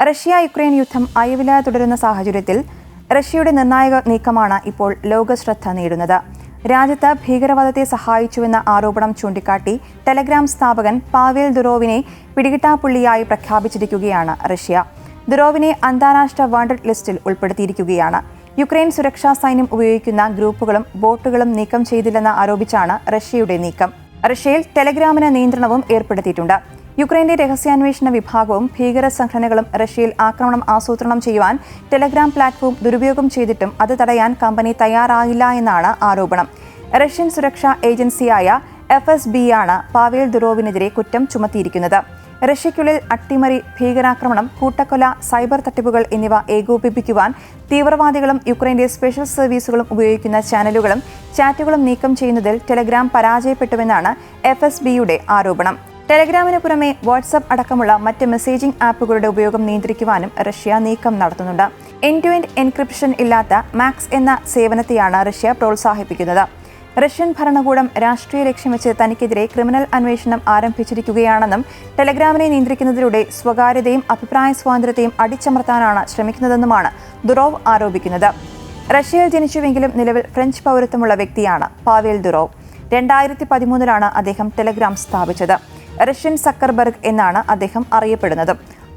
റഷ്യ-യുക്രൈൻ യുദ്ധം അയവില്ലാതെ തുടരുന്ന സാഹചര്യത്തിൽ റഷ്യയുടെ നിർണായക നീക്കമാണ് ഇപ്പോൾ ലോകശ്രദ്ധ നേടുന്നത്. രാജ്യത്ത് ഭീകരവാദത്തെ സഹായിച്ചുവെന്ന ആരോപണം ചൂണ്ടിക്കാട്ടി ടെലഗ്രാം സ്ഥാപകൻ പാവേൽ ദുറോവിനെ പിടികിട്ടാപ്പുള്ളിയായി പ്രഖ്യാപിച്ചിരിക്കുകയാണ് റഷ്യ. ദുറോവിനെ അന്താരാഷ്ട്ര വാണ്ടഡ് ലിസ്റ്റിൽ ഉൾപ്പെടുത്തിയിരിക്കുകയാണ്. യുക്രൈൻ സുരക്ഷാ സൈന്യം ഉപയോഗിക്കുന്ന ഗ്രൂപ്പുകളും ബോട്ടുകളും നീക്കം ചെയ്തില്ലെന്ന് ആരോപിച്ചാണ് റഷ്യയുടെ നീക്കം. റഷ്യയിൽ ടെലഗ്രാമിന് നിയന്ത്രണവും ഏർപ്പെടുത്തിയിട്ടുണ്ട്. യുക്രൈന്റെ രഹസ്യാന്വേഷണ വിഭാഗവും ഭീകര സംഘടനകളും റഷ്യയിൽ ആക്രമണം ആസൂത്രണം ചെയ്യുവാൻ ടെലഗ്രാം പ്ലാറ്റ്ഫോം ദുരുപയോഗം ചെയ്തിട്ടും അത് തടയാൻ കമ്പനി തയ്യാറായില്ല എന്നാണ് ആരോപണം. റഷ്യൻ സുരക്ഷാ ഏജൻസിയായ FSB-യാണ് പാവേൽ ദുറോവിനെതിരെ കുറ്റം ചുമത്തിയിരിക്കുന്നത്. റഷ്യയ്ക്കുള്ളിൽ അട്ടിമറി, ഭീകരാക്രമണം, കൂട്ടക്കൊല, സൈബർ തട്ടിപ്പുകൾ എന്നിവ ഏകോപിപ്പിക്കുവാൻ തീവ്രവാദികളും യുക്രൈന്റെ സ്പെഷ്യൽ സർവീസുകളും ഉപയോഗിക്കുന്ന ചാനലുകളും ചാറ്റുകളും നീക്കം ചെയ്യുന്നതിൽ ടെലഗ്രാം പരാജയപ്പെട്ടുവെന്നാണ് FSB-യുടെ ആരോപണം. ടെലഗ്രാമിന് പുറമെ വാട്സ്ആപ്പ് അടക്കമുള്ള മറ്റ് മെസ്സേജിംഗ് ആപ്പുകളുടെ ഉപയോഗം നിയന്ത്രിക്കുവാനും റഷ്യ നീക്കം നടത്തുന്നുണ്ട്. എൻഡ്-ടു-എൻഡ് എൻക്രിപ്ഷൻ ഇല്ലാത്ത മാക്സ് എന്ന സേവനത്തെയാണ് റഷ്യ പ്രോത്സാഹിപ്പിക്കുന്നത്. റഷ്യൻ ഭരണകൂടം രാഷ്ട്രീയ ലക്ഷ്യം വെച്ച് തനിക്കെതിരെ ക്രിമിനൽ അന്വേഷണം ആരംഭിച്ചിരിക്കുകയാണെന്നും ടെലഗ്രാമിനെ നിയന്ത്രിക്കുന്നതിലൂടെ സ്വകാര്യതയും അഭിപ്രായ സ്വാതന്ത്ര്യത്തെയും അടിച്ചമർത്താനാണ് ശ്രമിക്കുന്നതെന്നുമാണ് ദുറോവ് ആരോപിക്കുന്നത്. റഷ്യയിൽ ജനിച്ചുവെങ്കിലും നിലവിൽ ഫ്രഞ്ച് പൗരത്വമുള്ള വ്യക്തിയാണ് പാവേൽ ദുറോവ്. 2013 അദ്ദേഹം ടെലഗ്രാം സ്ഥാപിച്ചത്. റഷ്യൻ സക്കർബർഗ് എന്നാണ് അദ്ദേഹം അറിയപ്പെടുന്നത്.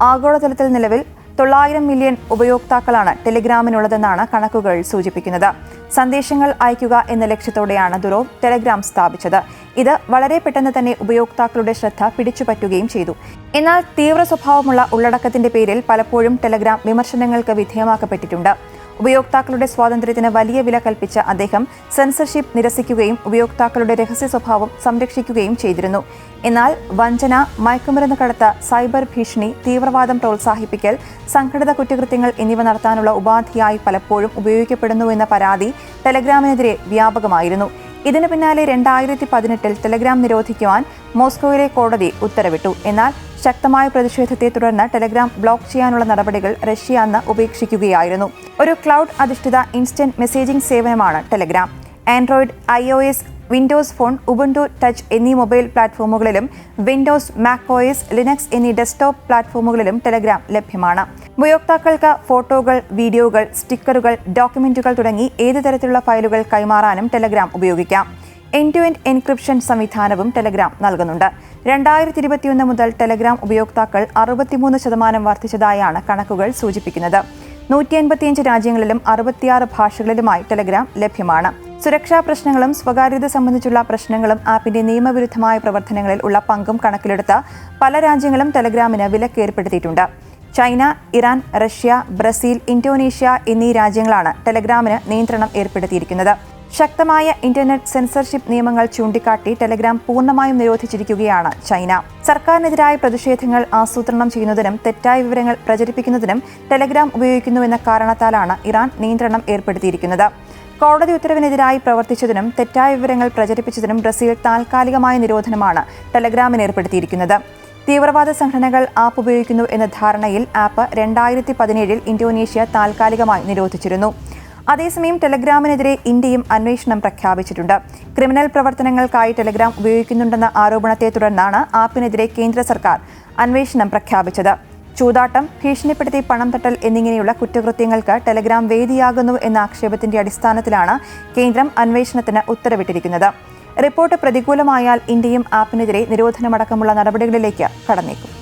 ആഗോളതലത്തിൽ നിലവിൽ 900 മില്യൺ ഉപയോക്താക്കളാണ് ടെലഗ്രാമിനുള്ളതെന്നാണ് കണക്കുകൾ സൂചിപ്പിക്കുന്നത്. സന്ദേശങ്ങൾ അയക്കുക എന്ന ലക്ഷ്യത്തോടെയാണ് ദുറോവ് ടെലഗ്രാം സ്ഥാപിച്ചത്. ഇത് വളരെ പെട്ടെന്ന് തന്നെ ഉപയോക്താക്കളുടെ ശ്രദ്ധ പിടിച്ചുപറ്റുകയും ചെയ്തു. എന്നാൽ തീവ്ര സ്വഭാവമുള്ള ഉള്ളടക്കത്തിന്റെ പേരിൽ പലപ്പോഴും ടെലഗ്രാം വിമർശനങ്ങൾക്ക് വിധേയമാക്കപ്പെട്ടിട്ടുണ്ട്. ഉപയോക്താക്കളുടെ സ്വാതന്ത്ര്യത്തിന് വലിയ വില കൽപ്പിച്ച അദ്ദേഹം സെൻസർഷിപ്പ് നിരസിക്കുകയും ഉപയോക്താക്കളുടെ രഹസ്യ സ്വഭാവം സംരക്ഷിക്കുകയും ചെയ്തിരുന്നു. എന്നാൽ വഞ്ചന, മയക്കുമരുന്ന് കടത്ത്, സൈബർ ഭീഷണി, തീവ്രവാദം പ്രോത്സാഹിപ്പിക്കൽ, സംഘടിത കുറ്റകൃത്യങ്ങൾ എന്നിവ നടത്താനുള്ള ഉപാധിയായി പലപ്പോഴും ഉപയോഗിക്കപ്പെടുന്നുവെന്ന പരാതി ടെലഗ്രാമിനെതിരെ വ്യാപകമായിരുന്നു. ഇതിനു പിന്നാലെ 2018 ടെലഗ്രാം നിരോധിക്കുവാൻ മോസ്കോയിലെ കോടതി ഉത്തരവിട്ടു. എന്നാൽ ശക്തമായ പ്രതിഷേധത്തെ തുടർന്ന് ടെലഗ്രാം ബ്ലോക്ക് ചെയ്യാനുള്ള നടപടികൾ റഷ്യ അന്ന് ഉപേക്ഷിക്കുകയായിരുന്നു. ഒരു ക്ലൗഡ് അധിഷ്ഠിത ഇൻസ്റ്റന്റ് മെസ്സേജിംഗ് സേവനമാണ് Telegram. Android, iOS, Windows phone, Ubuntu touch എന്നീ മൊബൈൽ പ്ലാറ്റ്ഫോമുകളിലും വിൻഡോസ്, മാക് OS, ലിനക്സ് എന്നീ ഡെസ്ക്ടോപ്പ് പ്ലാറ്റ്ഫോമുകളിലും ടെലഗ്രാം ലഭ്യമാണ്. ഉപയോക്താക്കൾക്ക് ഫോട്ടോകൾ, വീഡിയോകൾ, സ്റ്റിക്കറുകൾ, ഡോക്യുമെന്റുകൾ തുടങ്ങി ഏത് തരത്തിലുള്ള ഫയലുകൾ കൈമാറാനും ടെലഗ്രാം ഉപയോഗിക്കാം. എൻഡ്-ടു-എൻഡ് എൻക്രിപ്ഷൻ സംവിധാനവും ടെലഗ്രാം നൽകുന്നുണ്ട്. 2021 മുതൽ ടെലഗ്രാം ഉപയോക്താക്കൾ 63% വർദ്ധിച്ചതായാണ് കണക്കുകൾ സൂചിപ്പിക്കുന്നത്. 185 രാജ്യങ്ങളിലും 66 ഭാഷകളിലുമായി ടെലഗ്രാം ലഭ്യമാണ്. സുരക്ഷാ പ്രശ്നങ്ങളും സ്വകാര്യത സംബന്ധിച്ചുള്ള പ്രശ്നങ്ങളും ആപ്പിന്റെ നിയമവിരുദ്ധമായ പ്രവർത്തനങ്ങളിൽ ഉള്ള പങ്കും കണക്കിലെടുത്ത് പല രാജ്യങ്ങളും ടെലഗ്രാമിന് വിലക്ക് ഏർപ്പെടുത്തിയിട്ടുണ്ട്. China, Iran, Russia, Brazil, Indonesia എന്നീ രാജ്യങ്ങളാണ് ടെലഗ്രാമിന് നിയന്ത്രണം ഏർപ്പെടുത്തിയിരിക്കുന്നത്. ശക്തമായ ഇന്റർനെറ്റ് സെൻസർഷിപ്പ് നിയമങ്ങൾ ചൂണ്ടിക്കാട്ടി ടെലഗ്രാം പൂർണ്ണമായും നിരോധിച്ചിരിക്കുകയാണ് ചൈന. സർക്കാരിനെതിരായ പ്രതിഷേധങ്ങൾ ആസൂത്രണം ചെയ്യുന്നതിനും തെറ്റായ വിവരങ്ങൾ പ്രചരിപ്പിക്കുന്നതിനും ടെലഗ്രാം ഉപയോഗിക്കുന്നുവെന്ന കാരണത്താലാണ് ഇറാൻ നിയന്ത്രണം ഏർപ്പെടുത്തിയിരിക്കുന്നത്. കോടതി ഉത്തരവിനെതിരായി പ്രവർത്തിച്ചതിനും തെറ്റായ വിവരങ്ങൾ പ്രചരിപ്പിച്ചതിനും ബ്രസീൽ താൽക്കാലികമായ നിരോധനമാണ് ടെലഗ്രാമിന് ഏർപ്പെടുത്തിയിരിക്കുന്നത്. തീവ്രവാദ സംഘടനകൾ ആപ്പ് ഉപയോഗിക്കുന്നു എന്ന ധാരണയിൽ ആപ്പ് 2017 ഇന്തോനേഷ്യ താൽക്കാലികമായി നിരോധിച്ചിരുന്നു. അതേസമയം ടെലഗ്രാമിനെതിരെ ഇന്ത്യയും അന്വേഷണം പ്രഖ്യാപിച്ചിട്ടുണ്ട്. ക്രിമിനൽ പ്രവർത്തനങ്ങൾക്കായി ടെലഗ്രാം ഉപയോഗിക്കുന്നുണ്ടെന്ന ആരോപണത്തെ തുടർന്നാണ് ആപ്പിനെതിരെ കേന്ദ്ര സർക്കാർ അന്വേഷണം പ്രഖ്യാപിച്ചത്. ചൂതാട്ടം, ഭീഷണിപ്പെടുത്തി പണം തട്ടൽ എന്നിങ്ങനെയുള്ള കുറ്റകൃത്യങ്ങൾക്ക് ടെലഗ്രാം വേദിയാകുന്നു എന്ന ആക്ഷേപത്തിന്റെ അടിസ്ഥാനത്തിലാണ് കേന്ദ്രം അന്വേഷണത്തിന് ഉത്തരവിട്ടിരിക്കുന്നത്. റിപ്പോർട്ട് പ്രതികൂലമായാൽ ഇന്ത്യയും ആപ്പിനെതിരെ നിരോധനമടക്കമുള്ള നടപടികളിലേക്ക് കടന്നേക്കും.